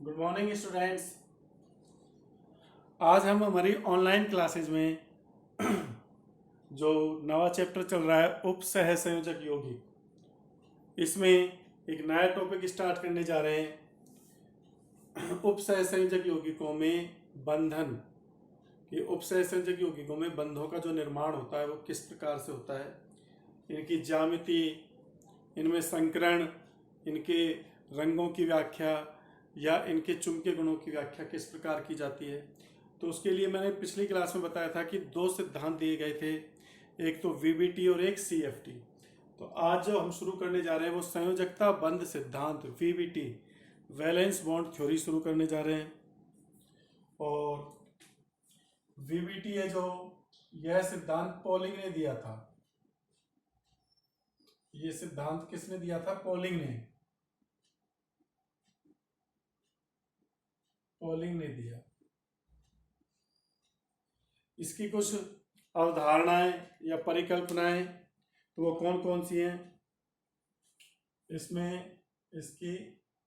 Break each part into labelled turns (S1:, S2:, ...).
S1: Good morning students. आज हम हमारी ऑनलाइन क्लासेज में जो नवा चैप्टर चल रहा है उप सह संयोजक यौगिक, इसमें एक नया टॉपिक स्टार्ट करने जा रहे हैं। उप सह संयोजक यौगिकों में बंधन, कि उप सह संयोजक यौगिकों में बंधों का जो निर्माण होता है वो किस प्रकार से होता है, इनकी ज्यामिति, इनमें संकरण, इनके रंगों की व्याख्या या इनके चुंबकीय गुणों की व्याख्या किस प्रकार की जाती है। तो उसके लिए मैंने पिछली क्लास में बताया था कि दो सिद्धांत दिए गए थे, एक तो वीबीटी और एक सीएफटी। तो आज जो हम शुरू करने जा रहे हैं वो संयोजकता बंध सिद्धांत वीबीटी, वैलेंस बॉन्ड थ्योरी शुरू करने जा रहे हैं। और वीबीटी है जो यह सिद्धांत पॉलिंग ने दिया था। ये सिद्धांत किसने दिया था? पॉलिंग ने दिया। इसकी कुछ अवधारणाएं या परिकल्पनाएं तो वो कौन कौन सी हैं? इसमें इसकी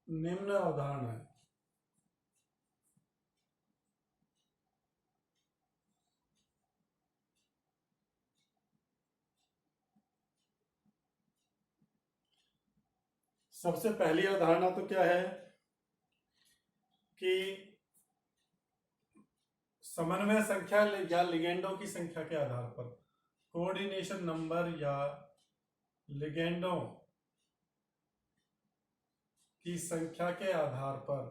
S1: निम्न अवधारणा है। सबसे पहली अवधारणा तो क्या है कि समन्वय संख्या या लिगेंडों की संख्या के आधार पर, कोऑर्डिनेशन नंबर या लिगेंडों की संख्या के आधार पर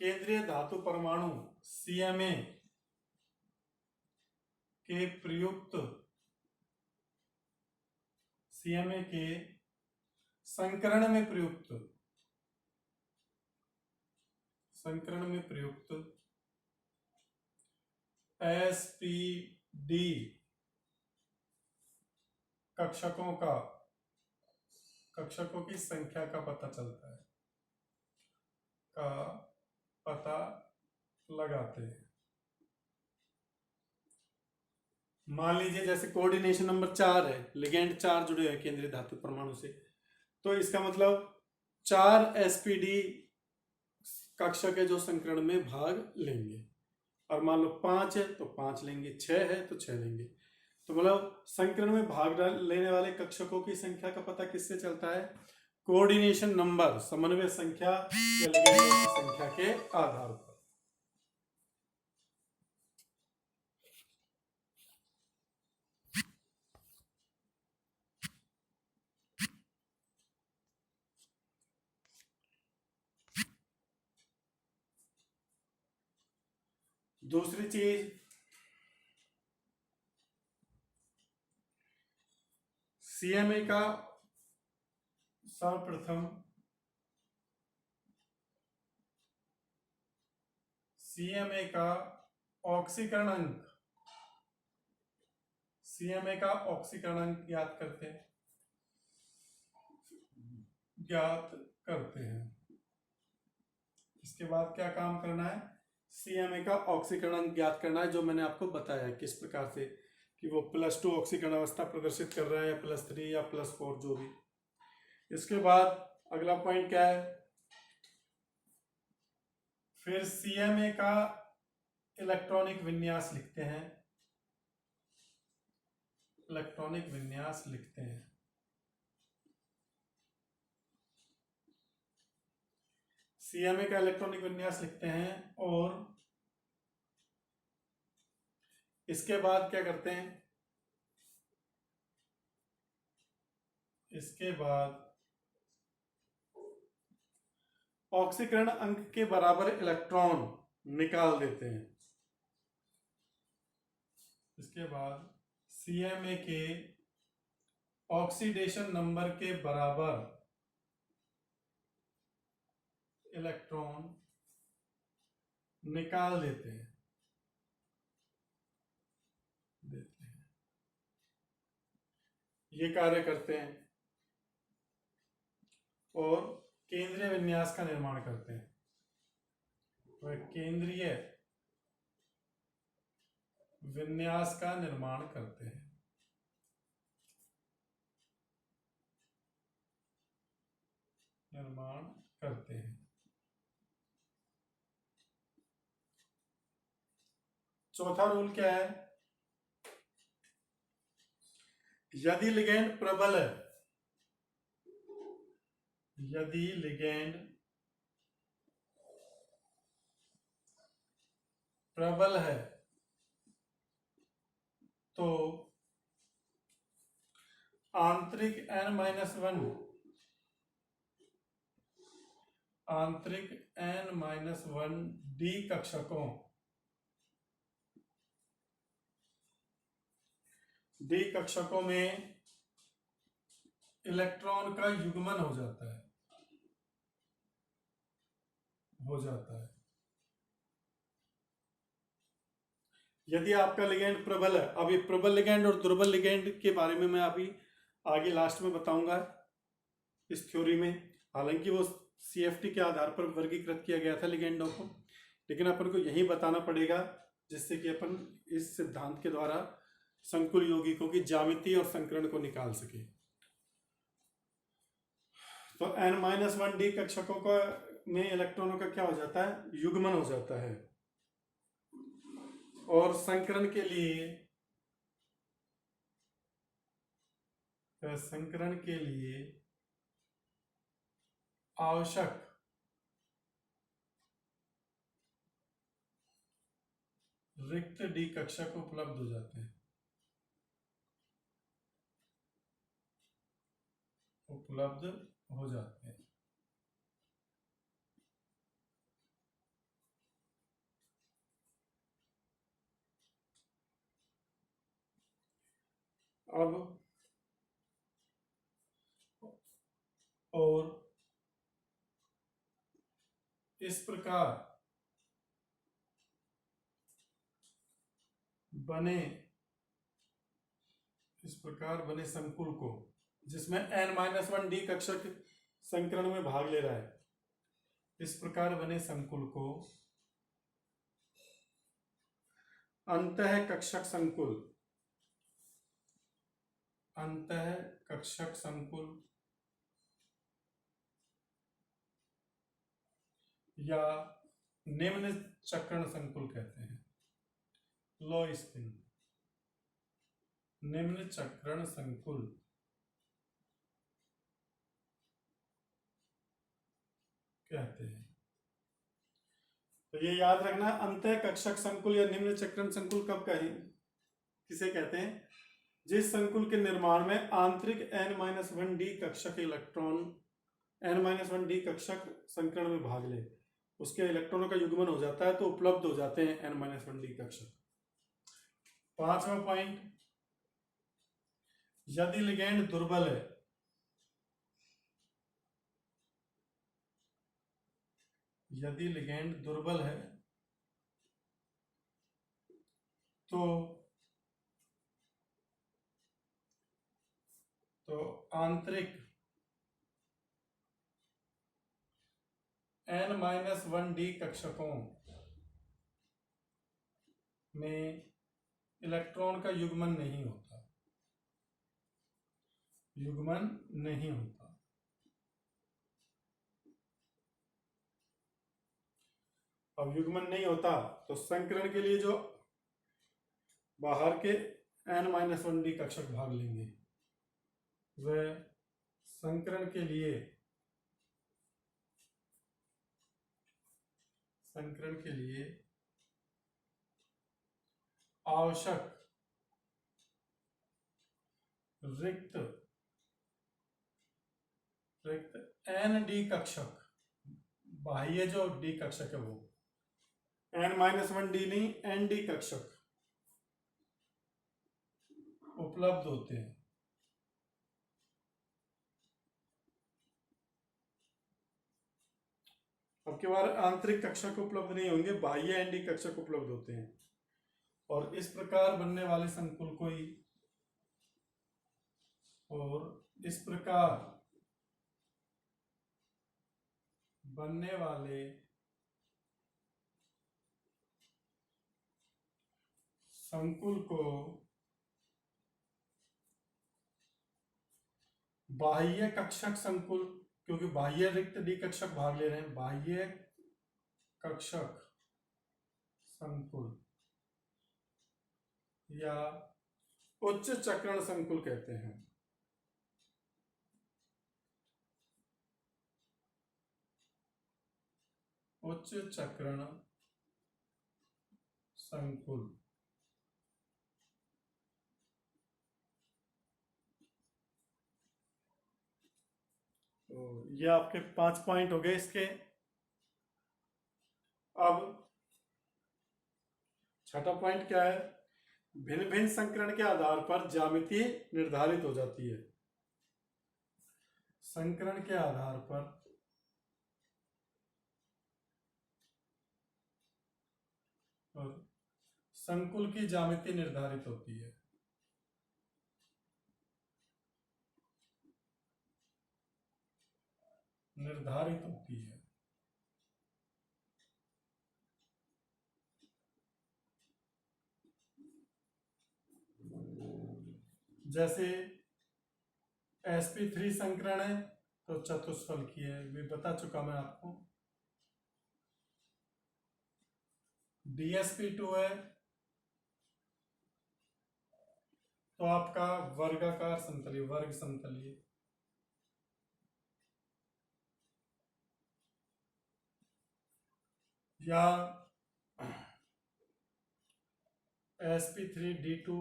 S1: केंद्रीय धातु परमाणु सीएमए के प्रयुक्त संकरण में प्रयुक्त एसपीडी कक्षकों की संख्या का पता लगाते हैं। मान लीजिए जैसे कोऑर्डिनेशन नंबर 4 है, लिगेंड 4 जुड़े हैं केंद्रीय धातु परमाणु से, तो इसका मतलब 4 एसपीडी कक्षा के जो संकरण में भाग लेंगे। और मान लो 5 है तो 5 लेंगे, 6 है तो 6 लेंगे। तो मतलब संकरण में भाग लेने वाले कक्षकों की संख्या का पता किससे चलता है? कोऑर्डिनेशन नंबर, समन्वय संख्या या लिगेंडों की संख्या के आधार पर। दूसरी चीज, सीएमए का सर्वप्रथम सीएमए का ऑक्सीकरण अंक ज्ञात करते हैं। इसके बाद क्या काम करना है? सीएमए का ऑक्सीकरण अंक ज्ञात करना है, जो मैंने आपको बताया है किस प्रकार से, कि वो +2 ऑक्सीकरण अवस्था प्रदर्शित कर रहा है, या +3 या +4 जो भी। इसके बाद अगला पॉइंट क्या है? फिर सीएमए का इलेक्ट्रॉनिक विन्यास लिखते हैं। सीएमए का इलेक्ट्रॉनिक विन्यास लिखते हैं और इसके बाद क्या करते हैं? इसके बाद ऑक्सीकरण अंक के बराबर इलेक्ट्रॉन निकाल देते हैं। इसके बाद सीएमए के ऑक्सीडेशन नंबर के बराबर इलेक्ट्रॉन निकाल देते हैं। ये कार्य करते हैं और केंद्रीय विन्यास का निर्माण करते हैं। वह केंद्रीय विन्यास का निर्माण करते हैं। निर्माण करते हैं। चौथा रूल क्या है? यदि लिगैंड प्रबल है, यदि लिगैंड प्रबल है तो आंतरिक n-1 आंतरिक n-1 डी कक्षकों में इलेक्ट्रॉन का युग्मन हो जाता है, यदि आपका लिगैंड प्रबल है। अब ये प्रबल लिगैंड और दुर्बल लिगैंड के बारे में मैं अभी आगे लास्ट में बताऊंगा इस थ्योरी में। हालांकि वो CFT के आधार पर वर्गीकृत किया गया था लिगैंडों को, लेकिन अपन को यही बताना पड़ेगा जिससे कि अपन इस सिद्धांत के द्वारा संकुल यौगिकों की ज्यामिति और संकरण को निकाल सके। तो n-1 डी कक्षकों का में इलेक्ट्रॉनों का क्या हो जाता है? युग्मन हो जाता है। और संकरण के लिए आवश्यक रिक्त डी कक्षक उपलब्ध हो जाते हैं, अब और इस प्रकार बने संकुल को, जिसमें n-1 डी कक्षक संकरण में भाग ले रहा है, इस प्रकार बने संकुल को अंतः कक्षक संकुल या निम्न चक्रण संकुल कहते हैं। लो स्पिन निम्न चक्रण संकुल कहते हैं। तो ये याद रखना, अंतः कक्षक संकुल या निम्न चक्रण संकुल कब कहें, किसे कहते हैं? जिस संकुल के निर्माण में आंतरिक n-1 डी कक्षक इलेक्ट्रॉन n-1 डी कक्षक संकरण में भाग ले, उसके इलेक्ट्रॉनों का युग्मन हो जाता है तो उपलब्ध हो जाते हैं n-1 डी कक्षक। पांचवा पॉइंट, यदि लिगैंड दुर्बल है, तो आंतरिक n-1 डी कक्षकों में इलेक्ट्रॉन का युग्मन नहीं होता। अब युग्मन नहीं होता तो संकरण के लिए जो बाहर के n-1 डी कक्षक भाग लेंगे, वह संकरण के लिए आवश्यक रिक्त n डी कक्षक, बाह्य जो डी कक्षक है वो n-1 डी नहीं n डी कक्षक उपलब्ध होते हैं। अब के बाद आंतरिक कक्षक उपलब्ध नहीं होंगे, बाह्य n डी कक्षक उपलब्ध होते हैं। और इस प्रकार बनने वाले संकुल को ही बनने वाले संकुल को बाह्य कक्षक संकुल क्योंकि बाह्य रिक्त डी कक्षक भाग ले रहे हैं, बाह्य कक्षक संकुल या उच्च चक्रण संकुल कहते हैं। उच्च चक्रण संकुल। तो ये आपके 5 पॉइंट हो गए इसके। अब छठा पॉइंट क्या है? भिन्न भिन्न संकरण के आधार पर ज्यामिति निर्धारित हो जाती है। संकरण के आधार पर और संकुल की ज्यामिति निर्धारित होती है। निर्धारित होती है। जैसे sp3 संकरण है तो चतुष्फल की है, भी बता चुका मैं आपको। dsp2 है तो आपका वर्गाकार समतलीय, वर्ग समतलीय। या sp3d2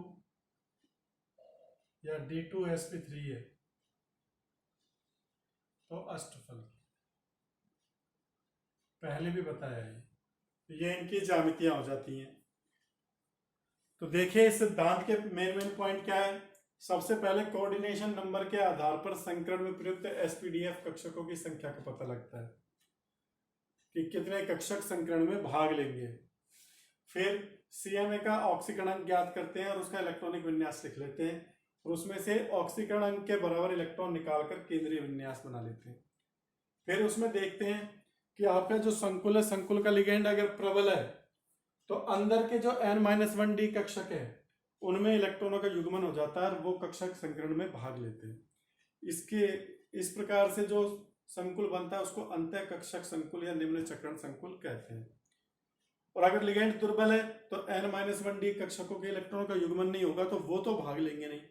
S1: या d2sp3 है तो अष्टफल की, पहले भी बताया है। ये इनकी ज्यामितियां हो जाती हैं। तो देखिए इस सिद्धांत के मेन पॉइंट क्या है। सबसे पहले कोऑर्डिनेशन नंबर के आधार पर संकरण में प्रयुक्त एसपीडीएफ कक्षकों की संख्या का पता लगता है कि कितने कक्षक संकरण में भाग लेंगे। फिर सीएमए का ऑक्सीकरण अंक ज्ञात करते हैं और उसका इलेक्ट्रॉनिक विन्यास लिख लेते हैं और उसमें से ऑक्सीकरण अंक के बराबर इलेक्ट्रॉन निकालकर केंद्रीय विन्यास बना लेते हैं। फिर उसमें देखते हैं कि आपका जो संकुल है, संकुल का लिगेंड अगर प्रबल है तो अंदर के जो n-1d कक्षक है उनमें इलेक्ट्रॉनों का युग्मन हो जाता है और वो कक्षक संकरण में भाग लेते हैं। इसके इस प्रकार से जो संकुल बनता है उसको अंतः कक्षक संकुल या निम्न चक्रण संकुल कहते हैं। और अगर लिगेंड दुर्बल है तो n-1d कक्षकों के इलेक्ट्रॉनों का युग्मन नहीं होगा तो वो तो भाग लेंगे नहीं,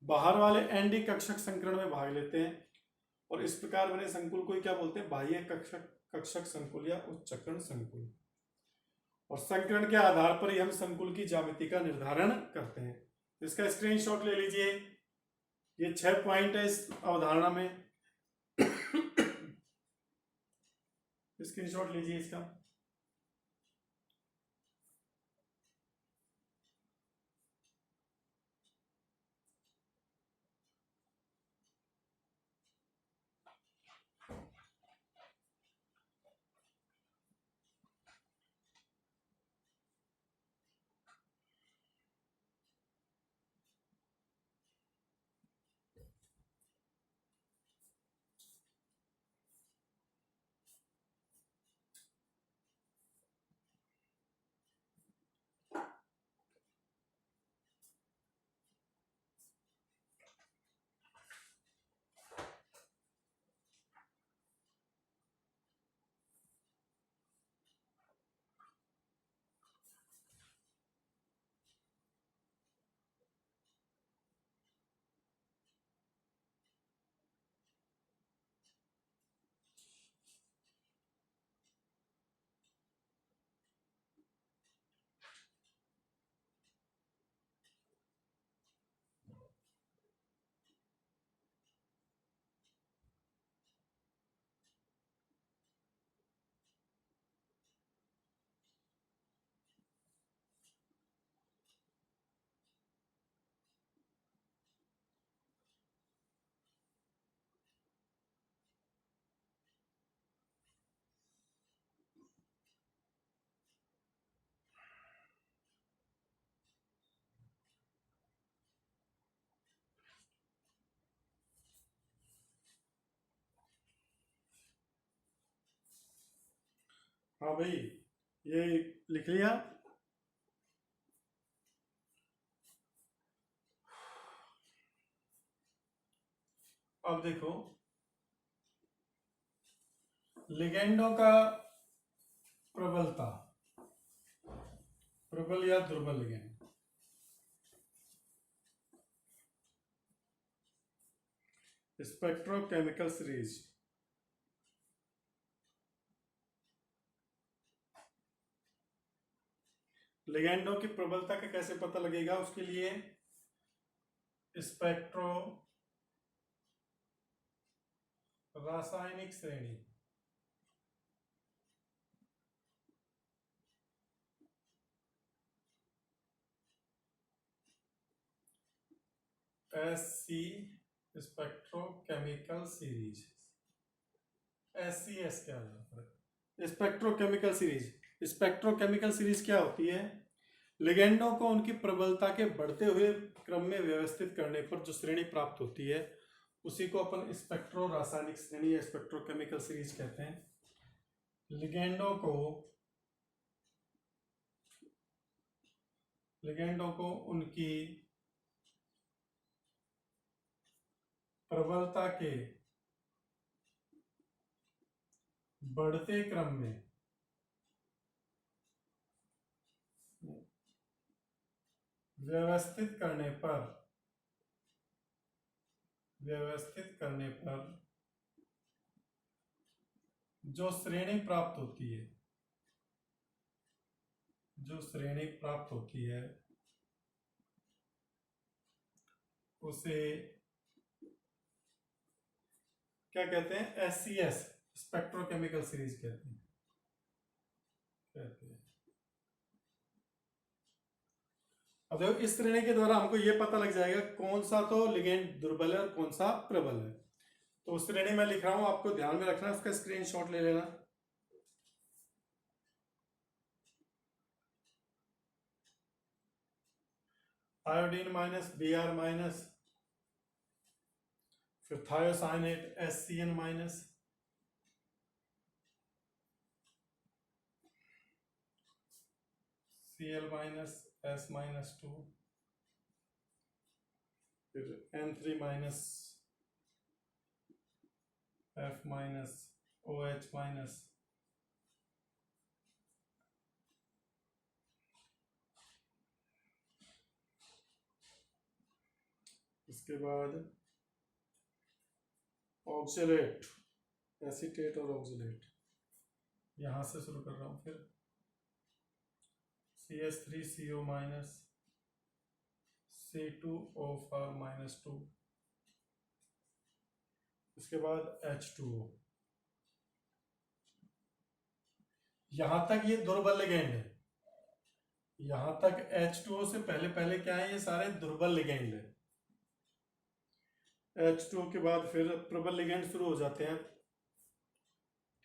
S1: बाहर वाले nd कक्षक संकरण में भाग लेते हैं। और इस प्रकार बने संकुल को क्या बोलते हैं? बाह्य कक्षक संकुल या उच्च चक्रण संकुल। और संकरण के आधार पर ही हम संकुल की ज्यामिति का निर्धारण करते हैं। इसका स्क्रीनशॉट ले लीजिए। ये 6 पॉइंट है इस अवधारणा में। स्क्रीनशॉट लीजिए इसका। हाँ भाई, ये लिख लिया। अब देखो लिगेंडों का प्रबलता, प्रबल या दुर्बल लिगेंड। स्पेक्ट्रोकेमिकल सीरीज, लिगेंडों की प्रबलता का कैसे पता लगेगा, उसके लिए स्पेक्ट्रो रासायनिक श्रेणी, SC स्पेक्ट्रोकेमिकल सीरीज, SCS क्या है, स्पेक्ट्रोकेमिकल सीरीज। स्पेक्ट्रोकेमिकल सीरीज क्या होती है, लिगेंडों को उनकी प्रबलता के बढ़ते हुए क्रम में व्यवस्थित करने पर जो श्रेणी प्राप्त होती है उसी को अपन स्पेक्ट्रो रासायनिक श्रेणी या स्पेक्ट्रोकेमिकल सीरीज कहते हैं। लिगेंडों को उनकी प्रबलता के बढ़ते क्रम में व्यवस्थित करने पर जो श्रेणी प्राप्त होती है उसे क्या कहते हैं, SCS स्पेक्ट्रोकेमिकल सीरीज कहते हैं। अब देखो इस श्रेणी के द्वारा हमको ये पता लग जाएगा कौन सा तो लिगेंड दुर्बल है और कौन सा प्रबल है। तो उस श्रेणी में लिख रहा हूं, आपको ध्यान में रखना, उसका स्क्रीनशॉट ले लेना। आयोडीन माइनस Br माइनस, फिर thiocyanate SCN minus, Cl minus S minus 2, फिर N3 minus F minus OH minus, इसके बाद ऑक्सलेट, एसीटेट और ऑक्सलेट, यहां से शुरू कर रहा हूं। फिर CH3CO माइनस C2O4 माइनस 2, इसके बाद H2O। यहां तक ये दुर्बल लिगेंड है, यहां तक H2O से पहले पहले क्या है, ये सारे दुर्बल लिगेंड है। H2O के बाद फिर प्रबल लिगेंड शुरू हो जाते हैं,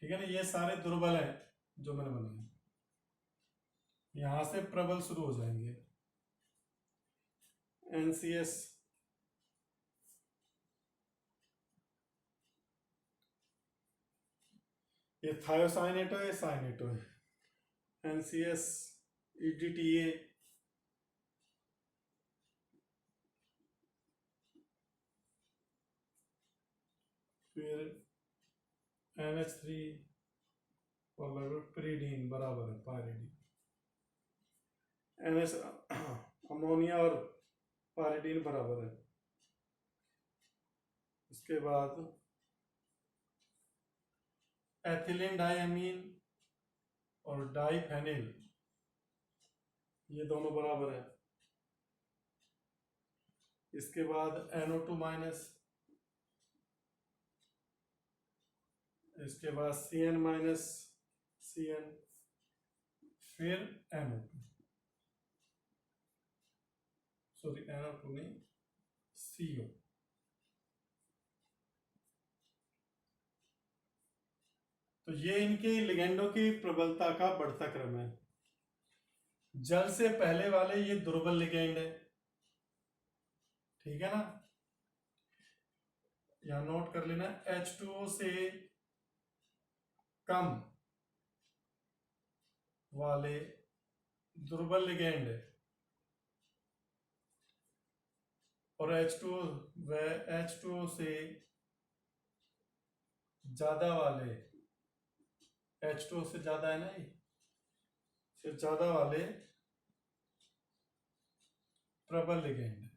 S1: ठीक है ना। ये सारे दुर्बल हैं जो मैंने बनाए, यहां से प्रबल शुरू हो जाएंगे। NCS, ये थायोसाइनेटो है, साइनेटो है। NCS EDTA, फिर NH3 और लगभग प्रीडीन बराबर है पायरिडीन। NH अमोनिया और पायरिडीन बराबर है। इसके बाद एथिलीन डाइअमीन और डाइफेनिल, ये दोनों बराबर है। इसके बाद NO2 माइनस, इसके बाद CN माइनस CN, फिर NO2, सॉरी NO2 नहीं CO। तो ये इनके लिगेंडों की प्रबलता का बढ़ता क्रम है। जल से पहले वाले ये दुर्बल लिगेंड है, ठीक है ना। यहां नोट कर लेना, H2O से कम वाले दुर्बल लिगेंड है, और H2O से ज्यादा वाले H2O से ज्यादा है ना, ये फिर ज्यादा वाले प्रबल लिगेंड।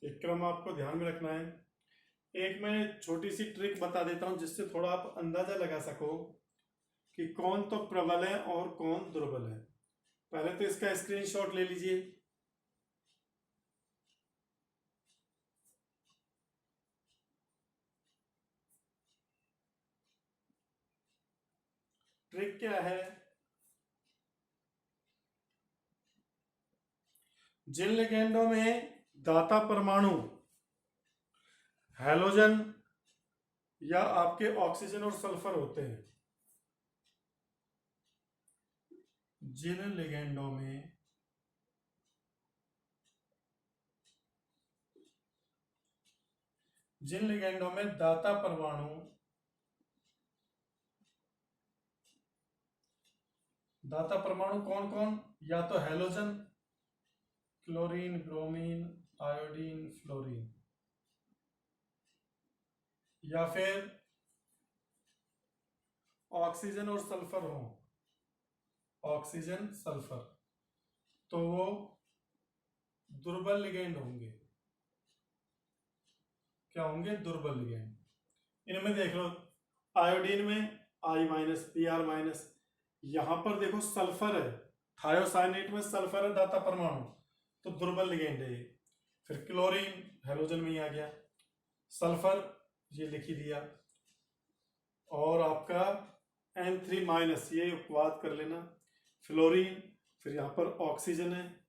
S1: एक क्रम आपको ध्यान में रखना है। एक मैं छोटी सी ट्रिक बता देता हूं जिससे थोड़ा आप अंदाजा लगा सको कि कौन तो प्रबल है और कौन दुर्बल है। पहले तो इसका स्क्रीनशॉट ले लीजिए। ट्रिक क्या है, जिन लिगेंडों में दाता परमाणु हैलोजन या आपके ऑक्सीजन और सल्फर होते हैं, जिन लिगेंडों में दाता परमाणु कौन कौन, या तो halogen, chlorine, bromine, iodine, fluorine, या फिर ऑक्सीजन और सल्फर हो, ऑक्सीजन सल्फर, तो वो दुर्बल लिगेंड होंगे। क्या होंगे? दुर्बल लिगेंड। इनमें देख लो, आयोडीन में I- Br-, यहां पर देखो सल्फर है, थायोसाइनेट में सल्फर है दाता परमाणु, तो दुर्बल लिगेंड है ये। फिर क्लोरीन हैलोजन में ही आ गया, सल्फर ये लिख ही दिया, और आपका N3- ये उपवाद कर लेना, फ्लोरीन, फिर यहाँ पर ऑक्सीजन है,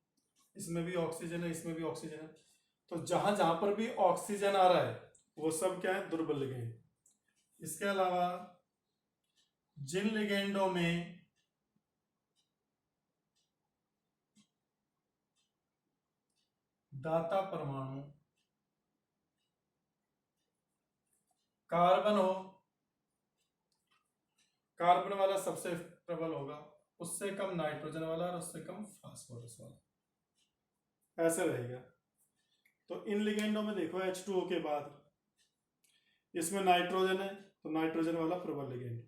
S1: इसमें भी ऑक्सीजन है, इसमें भी ऑक्सीजन है, तो जहां जहां पर भी ऑक्सीजन आ रहा है वो सब क्या है? दुर्बल लिगेंड। इसके अलावा जिन लिगेंडों में दाता परमाणु कार्बन हो, कार्बन वाला सबसे प्रबल होगा, उससे कम नाइट्रोजन वाला, और उससे कम फास्फोरस वाला, ऐसे रहेगा। तो इन लिगेंडों में देखो H2O के बाद इसमें नाइट्रोजन है, तो नाइट्रोजन वाला प्रबल लिगेंड।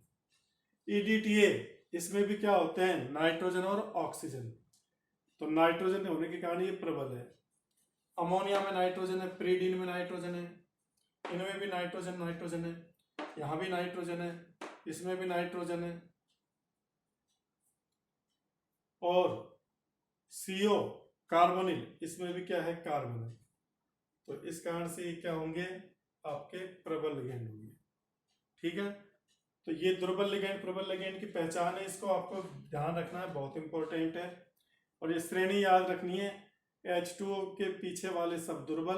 S1: EDTA, इसमें भी क्या होते हैं? नाइट्रोजन और ऑक्सीजन, तो नाइट्रोजन होने के कारण ये प्रबल है। अमोनिया में नाइट्रोजन है, प्रीडीन में नाइट्रोजन है, इनमें भी नाइट्रोजन नाइट्रोजन है, यहां भी नाइट्रोजन है, इसमें भी नाइट्रोजन है, और CO कार्बोनिल, इसमें भी क्या है? कार्बन है। तो इस कारण से ये क्या होंगे? आपके प्रबल लिगेंड होंगे। ठीक है, तो ये दुर्बल लिगेंड प्रबल लिगेंड की पहचान है, इसको आपको ध्यान रखना है, बहुत इंपॉर्टेंट है। और ये श्रेणी याद रखनी है, H2O के पीछे वाले सब दुर्बल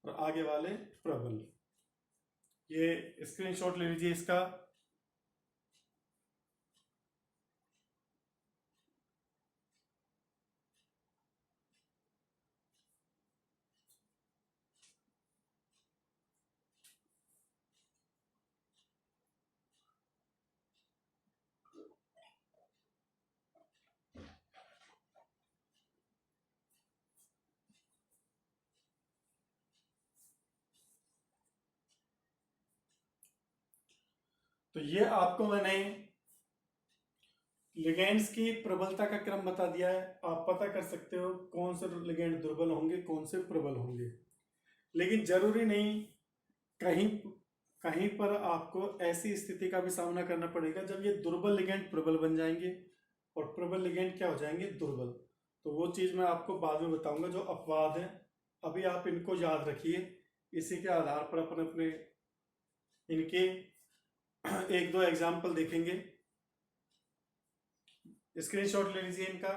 S1: और आगे वाले प्रबल। ये स्क्रीनशॉट ले लीजिए इसका। तो ये आपको मैंने लिगेंड्स की प्रबलता का क्रम बता दिया है। आप पता कर सकते हो कौन से लिगेंड दुर्बल होंगे, कौन से प्रबल होंगे। लेकिन जरूरी नहीं, कहीं कहीं पर आपको ऐसी स्थिति का भी सामना करना पड़ेगा जब ये दुर्बल लिगेंड प्रबल बन जाएंगे और प्रबल लिगेंड क्या हो जाएंगे? दुर्बल। तो वो चीज मैं आपको बाद में बताऊंगा जो अपवाद है। अभी आप इनको याद रखिए, इसी के आधार पर अपन अपने इनके एक दो एग्जाम्पल देखेंगे। स्क्रीनशॉट ले लीजिए इनका।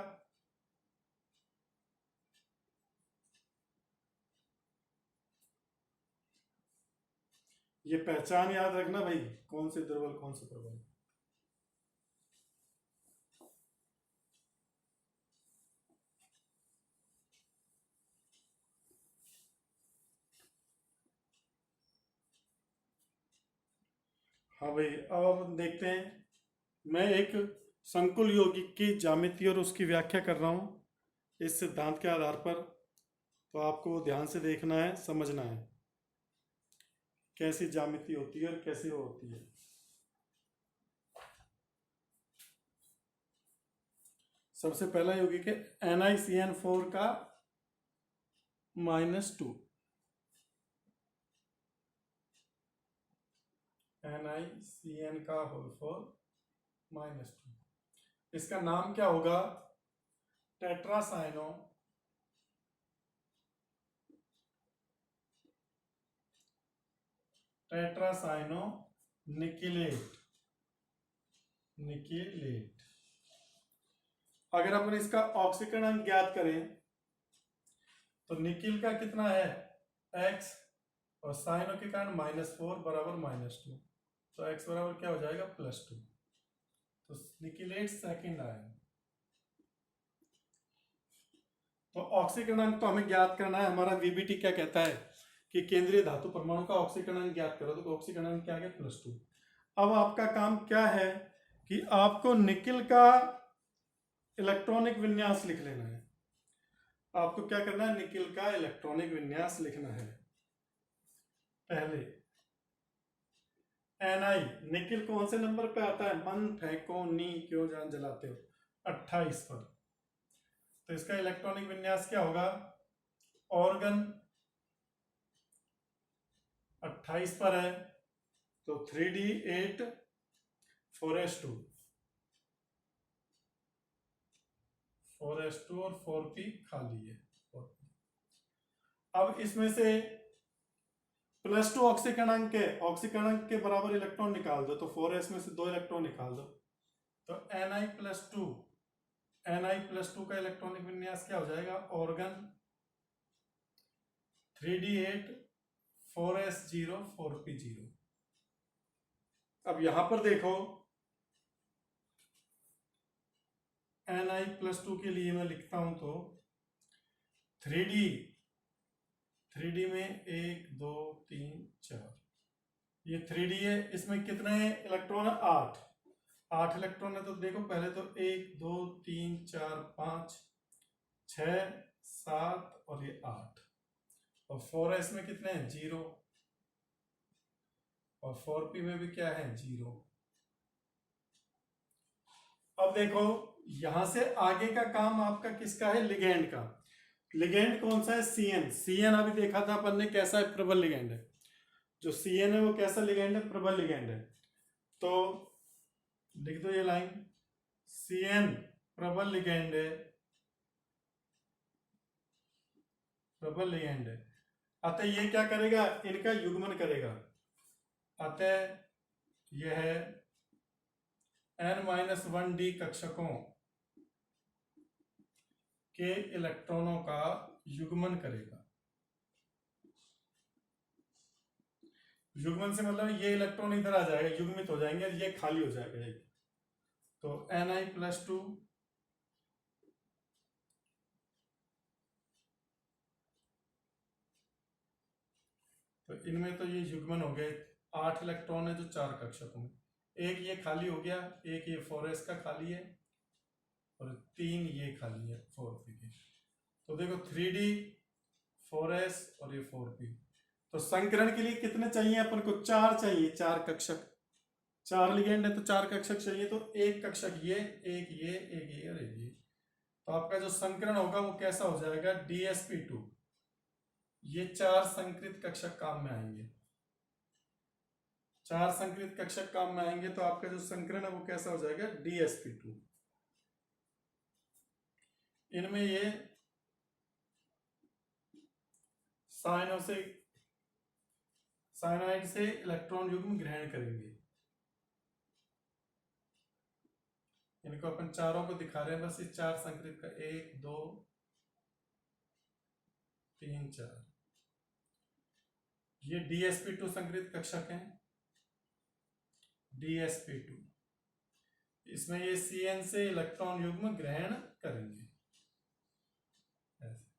S1: ये पहचान याद रखना भाई, कौन से दुर्बल कौन से प्रबल। हाँ भाई, अब देखते हैं। मैं एक संकुल यौगिक की ज्यामिति और उसकी व्याख्या कर रहा हूँ इस सिद्धांत के आधार पर। तो आपको ध्यान से देखना है, समझना है कैसी ज्यामिति होती है और कैसी वो होती है। सबसे पहला यौगिक है NiCN4 का -2, NiCN का होल 4 -2। इसका नाम क्या होगा? टेट्रासाइनो निकिलेट। अगर अपन इसका ऑक्सीकरण ज्ञात करें तो निकिल का कितना है x, और साइनो के कारण -4 बराबर -2, तो x बराबर क्या हो जाएगा +2। तो निकिलेट सेकंड आयन। तो ऑक्सीकरण तो हमें ज्ञात करना है। हमारा वीबीटी क्या कहता है कि केंद्रीय धातु परमाणु का ऑक्सीकरण ज्ञात करो, तो ऑक्सीकरण क्या है +2। अब आपका काम क्या है कि आपको निकिल का इलेक्ट्रॉनिक विन्यास लिख लेना है। आपको क्या करना है? निकिल का इलेक्ट्रॉनिक विन्यास लिखना है। पहले Ni, निकिल कौन से नंबर पे आता है? मन फेंको नी, क्यों जान जलाते हो, 28 पर। तो इसका इलेक्ट्रॉनिक विन्यास क्या होगा? ऑर्गन 28 पर है तो 3d8 4s2 और 4p खाली है। अब इसमें से +2 ऑक्सीकरणांक है, ऑक्सीकरणांक के बराबर इलेक्ट्रॉन निकाल दो, तो 4s में से 2 इलेक्ट्रॉन निकाल दो, तो Ni+2 का इलेक्ट्रॉनिक विन्यास क्या हो जाएगा? Organ 3d8 4s0 4p0। अब यहां पर देखो Ni+2 के लिए मैं लिखता हूं तो 3d में 1 2 3 4, ये 3d है। इसमें कितने इलेक्ट्रॉन है? 8 इलेक्ट्रॉन है। तो देखो पहले तो 1 2 3 4 5 6 7 और ये 8, और 4s में कितने हैं? 0, और 4p में भी क्या है? 0। अब देखो यहां से आगे का काम आपका किसका है? लिगेंड का। लिगेंड कौन सा है? CN अभी देखा था अपन ने कैसा है? प्रबल लिगेंड है। जो CN है वो कैसा लिगेंड है? प्रबल लिगेंड है। तो लिख दो ये लाइन, CN प्रबल लिगेंड है, प्रबल लिगेंड है। अतः ये क्या करेगा? इनका युग्मन करेगा। अतः यह है N-1d कक्षकों के इलेक्ट्रॉनों का युग्मन करेगा। युग्मन से मतलब ये इलेक्ट्रॉन इधर आ जाएगा, युग्मित हो जाएंगे, ये खाली हो जाएगा एक। तो Ni+2 तो इनमें तो ये युग्मन हो गए। 8 इलेक्ट्रॉन है जो 4 कक्षकों में, एक ये खाली हो गया, एक ये 4s का खाली है, और 3 ये खाली है 4p के। तो देखो 3d 4s और ये 4p। तो संकरण के लिए कितने चाहिए अपन को? 4 चाहिए, 4 कक्षक। 4 लिगेंड है तो 4 कक्षक चाहिए, तो एक कक्षक ये, एक ये, एक ये और एक ये। तो आपका जो संकरण होगा वो कैसा हो जाएगा? DsP2। ये 4 संकृत कक्षक काम में आएंगे, 4 संकृत कक्षक काम में आएंगे, तो आपका जो संकरण है वो कैसा हो जाएगा? DsP2। इनमें ये साइनाइड से इलेक्ट्रॉन युग्म ग्रहण करेंगे। इनको अपन चारों को दिखा रहे हैं, बस इस 4 संकृत का 1 2 3 4। ये DsP2 संकृत कक्षक हैं, DsP2। इसमें ये CN से इलेक्ट्रॉन युग्म ग्रहण करेंगे ऐसे।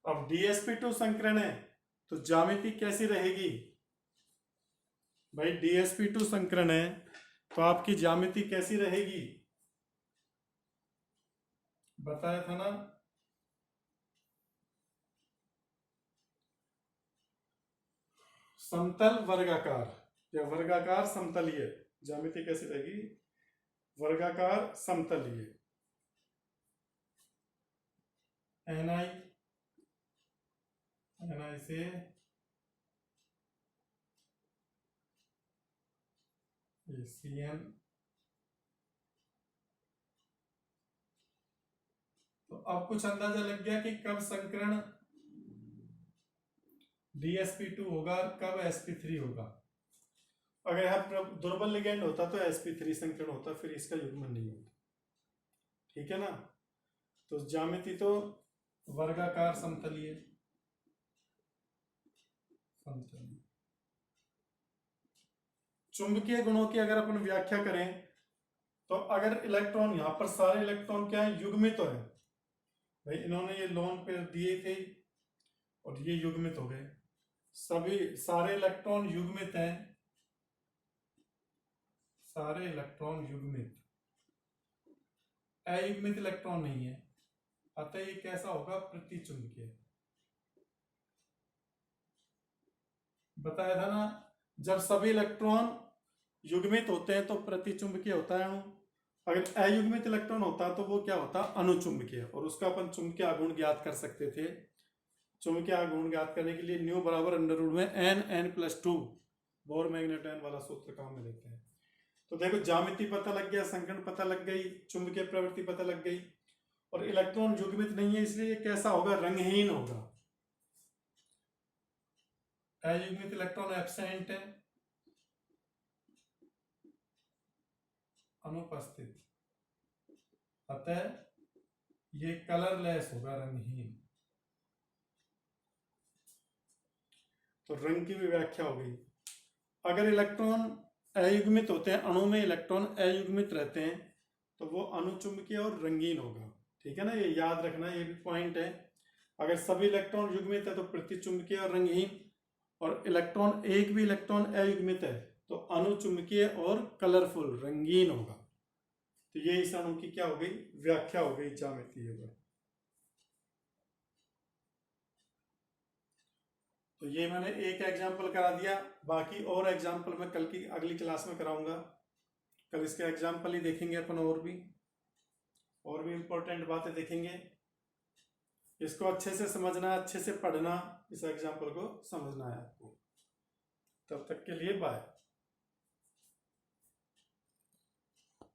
S1: अब DsP2 संकरण है तो ज्यामिति कैसी रहेगी? भाई DsP2 संकरण है तो आपकी ज्यामिति कैसी रहेगी, बताया था ना। समतल वर्गाकार या वर्गाकार समतलीय, ज्यामिति कैसी रहेगी, वर्गाकार समतलीय। Ni से Cn, तो अब कुछ अंदाजा लग गया कि कब संकरण DsP2 होगा, कब sp3 होगा। अगर यहाँ दुर्बल लिगेंड होता तो sp3 संकरण होता, फिर इसका युग्मन नहीं होता, ठीक है ना। तो ज्यामिति तो वर्गाकार समतलीय, समतलीय। चुंबकीय गुणों की अगर अपन व्याख्या करें तो अगर इलेक्ट्रॉन, यहां पर सारे इलेक्ट्रॉन क्या है, युग्मित तो है भाई, इन्होंने ये लोन पेयर दिए थे और ये युग्मित हो गए, सभी सारे इलेक्ट्रॉन युग्मित हैं, सारे इलेक्ट्रॉन युग्मित, अयुग्मित इलेक्ट्रॉन नहीं है, अतः ये कैसा होगा, प्रतिचुंबकीय। बताया था ना, जब सभी इलेक्ट्रॉन युग्मित होते हैं तो प्रतिचुंबकीय होता है अणु, अगर अयुग्मित इलेक्ट्रॉन होता तो वो क्या होता, अनुचुंबकीय। और उसका अपन चुंबकीय आघूर्ण ज्ञात कर सकते थे। चुंबकीय आघूर्ण ज्ञात करने के लिए न्यू बराबर अंडर रूट में n+2 बोर मैग्नेटायन वाला सूत्र काम में लेते हैं। तो देखो ज्यामिति पता लग गया, संकरण पता लग गई, चुंबकीय प्रवृत्ति पता लग गई, और इलेक्ट्रॉन युग्मित नहीं है इसलिए ये कैसा होगा, रंगहीन होगा। अयुग्मित इलेक्ट्रॉन एब्सेंट है, अनुपस्थित, अतः ये कलरलेस होगा, रंगहीन। तो रंग की भी व्याख्या हो गई। अगर इलेक्ट्रॉन अयुग्मित होते हैं, अणु में इलेक्ट्रॉन अयुग्मित रहते हैं तो वो अनुचुंबकीय और रंगीन होगा, ठीक है ना, ये याद रखना, ये भी पॉइंट है। अगर सभी इलेक्ट्रॉन युग्मित है तो प्रतिचुंबकीय और रंगहीन, और इलेक्ट्रॉन एक भी इलेक्ट्रॉन अयुग्मित है तो अनुचुंबकीय और कलरफुल, रंगीन होगा। तो ये इस अणु की क्या हो गई, व्याख्या हो गई ज्यामितीय पर। तो ये मैंने एक एग्जाम्पल करा दिया, बाकी और एग्जाम्पल मैं कल की अगली क्लास में कराऊंगा। कल इसके एग्जाम्पल ही देखेंगे अपन, और भी इंपॉर्टेंट बातें देखेंगे। इसको अच्छे से समझना, अच्छे से पढ़ना, इस एग्जाम्पल को समझना है आपको। तब तक के लिए बाय।